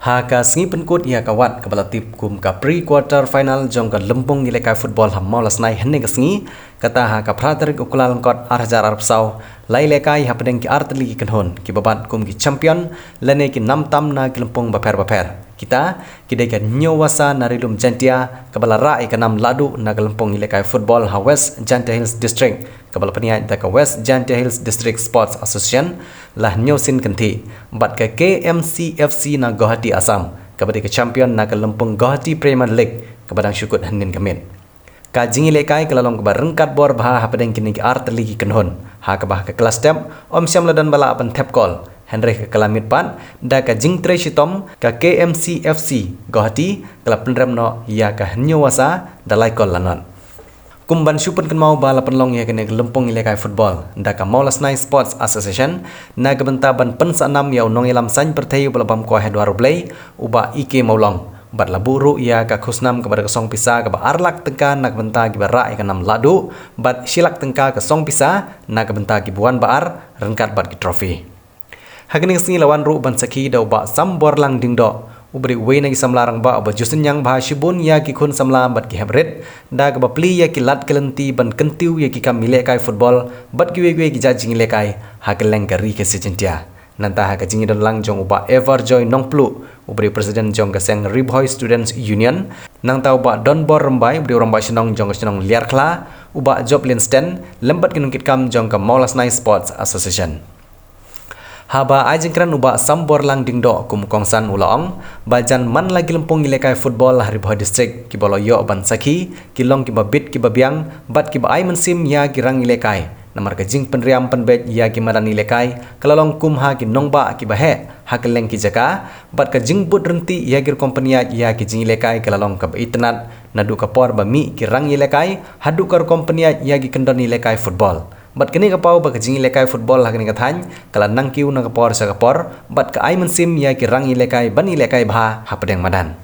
Haka sengi penkut ia kawat kepala tip kum ka pre-quarter final jong ka lempung nilai football hamau lasnai henne ka sengi kata haka praterik ukula lengkot arjar Arab Sau lai lekai hapedeng ki arteli ki kenhon ki babat kum ki champion lene ki nam na ki lempung baper kita kidai ka nyowasa narilum jantia kepala rai ka nam ladu na ka lempung nilai football ha West Jantia Hills District kepala peniat da ka West Jantia Hills District Sports Association lah nyosin kenti bat ka KMCFC na Guwahati Assam kepada ke champion na ke lempung Guwahati Premier League kepada syukut hanin kemin ka jingi lekai ke lalong kebar rengkat bor bah hapadeng kini ke arteli ki kenhon ha ke bah ke kelas step om siam ladan bala apan tap call Henry ke kelamit pan da ka jing tre shitom ka KMCFC Guwahati kala penrem no ya ka nyowasa dalai kol lanon kumban syupun kan mau bala penlong ya kene lempung ilekai football da ka Maulas Nai Sports Association na gebentaban pensanam ya unong ilam san pertayu belabam ko hedwaru play uba ike maulong bat laburu ya ka khusnam kepada kesong pisa ke arlak tengka na gebenta ki bara ikan nam ladu bat silak tengka ke song pisa na gebenta ki buan baar rengkat bat ki trofi hakini singi lawan ru ban saki da uba sambor lang dingdo ubri wena ki samlarang ba ba jusin yang bah shibun ya ki khun samla bat ki hebret da ka bapli ya ki lat kelenti ban kentiu ya ki kam milekai football bat ki we ki jajing lekai hakeleng kari ke sejentia nanta ha ka jingi don lang jong uba Everjoy Nongplu ubri president jong ka seng Ribhoy Students Union nang tau ba don bor rembai ubri rombai senong jong ka senong liar kla uba Joplin Sten lembat kinungkit kam jong ka Maulas Nai Sports Association haba ajengkran uba sambor lang dingdo kum kongsan ulong bajan man lagi lempung ilekai football Ribhoy district ki bolo yo ban saki kilong ki babit ki babiang bat ki ba ai mensim ya kirang ilekai namar ka jing penriam penbet ya ki madan ilekai kalalong kum ha ki nongba ki bahe hakeleng ki jaka bat ka jing but renti ya gir kompania ya ki jing ilekai kalalong ka itnat nadu ka por ba mi ki rang ilekai hadu kar kompania ya ki kendon ilekai football bat kini kapau ba kajing ilekai football hakini kathan kala nangkiu na kapor sa kapor bat ka ai mensim ya ki rang ilekai ban ilekai bha hapadeng madan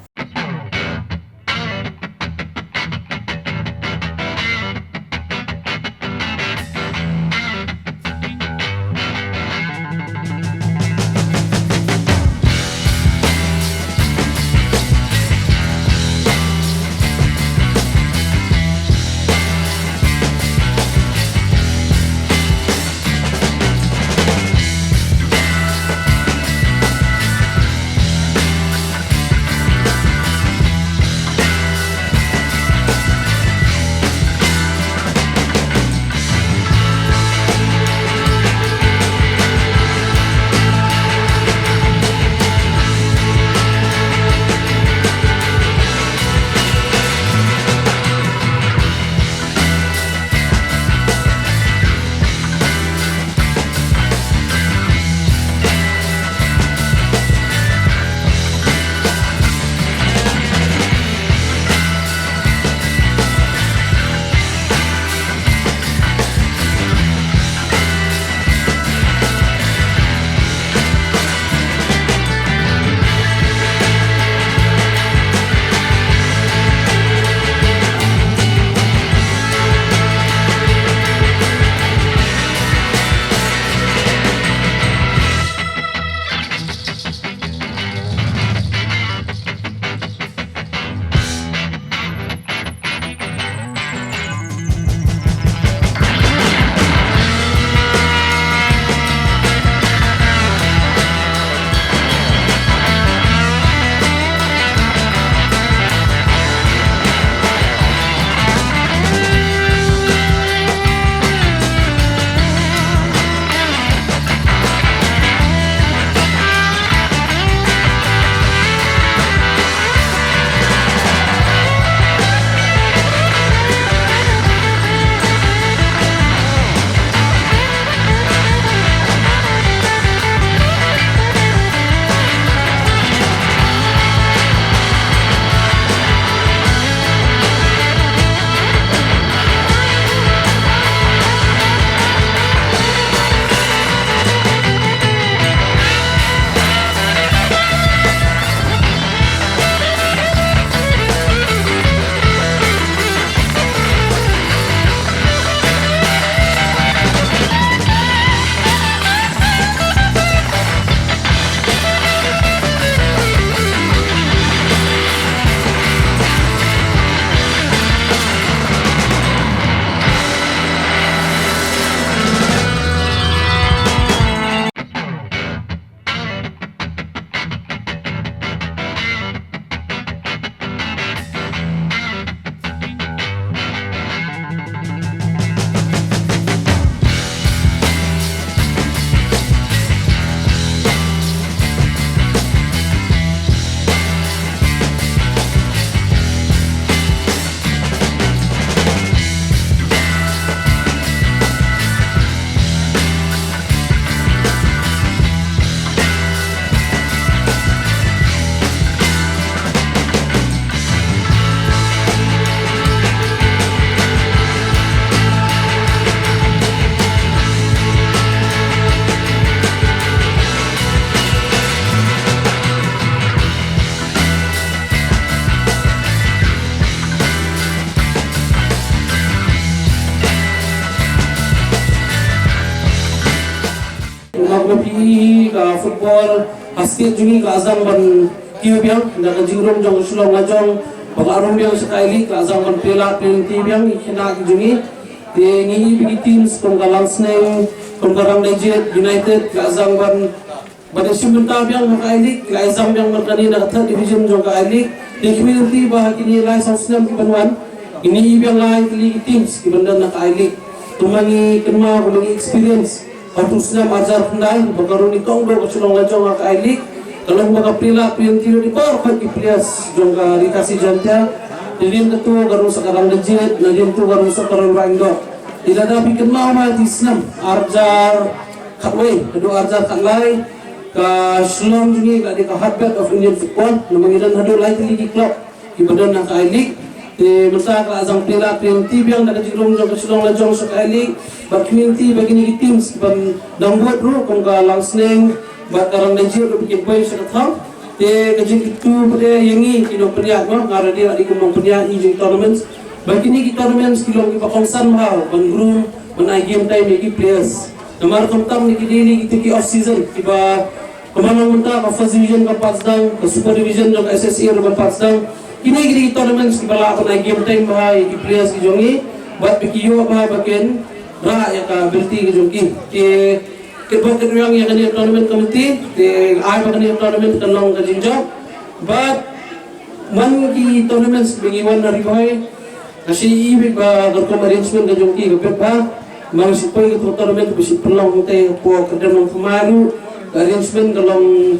magmapi ka football basket jungi ka azang ban kiu biang da ka jingrong jong sulong lajong bagarong biang sekali ka azang ban pela penalty biang ikina jungi te ngi bigi teams kong galang sneng kong garang legit United ka azang ban pada sementara biang makaili ka azang biang markani na third division jong ka ali te community bah kini lai sausnam ki banwan ini biang lai kili teams ki bandan na ka ali tumangi kenma kumangi experience harusnya majar pendai bagarong ni tong do sulong lajong ka ali kalau mga pila piyentiro di par pagi plias jongga dikasih janta dirin ketua garu sekarang legit nadin tu garu sekarang rangdo tidak ada pikir mau mati Islam arjar katway kedua arjar katlay ka Shillong jungi ka di ka heartbeat of Indian football namangilan hado lai ligi club ibadan na ka lig masa ka azang pila piyenti biang nakajirong jong ka Shillong lajong sa ka lig ba community bagi ni teams ban dangbuat bro kung ka langsneng bat karang legit do bikin poin sa katham te kajing itu pada yangi kilo peniat mo ngara dia di kumong peniat i tournaments bagi ni tournaments kilo ki pakongsan mahal ban group ban game time ni players namar kamtam ni kidili gitu ki off season kiba kemanang munta ka first division ka patsdang ka super division ka SSE ro ka patsdang kini gidi tournaments ki bala ka game time bahai ki players ki jongi bat bikiyo bahai baken ra ya ka belti ki jongi ke kebok yang kani tournament committee te ai bakani tournament kanong ka jinjo but man ki tournaments bingiwan na riboy kasi ibig ba garkom arrangement ka jongi ka pa mang sipoy ka tournament bisi pelong te po kadang pemaru arrangement kalong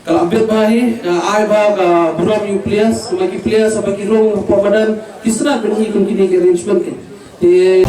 kalabet bahi ai ba ka buram yu players magi players apa kirong po badan kisra kini arrangement te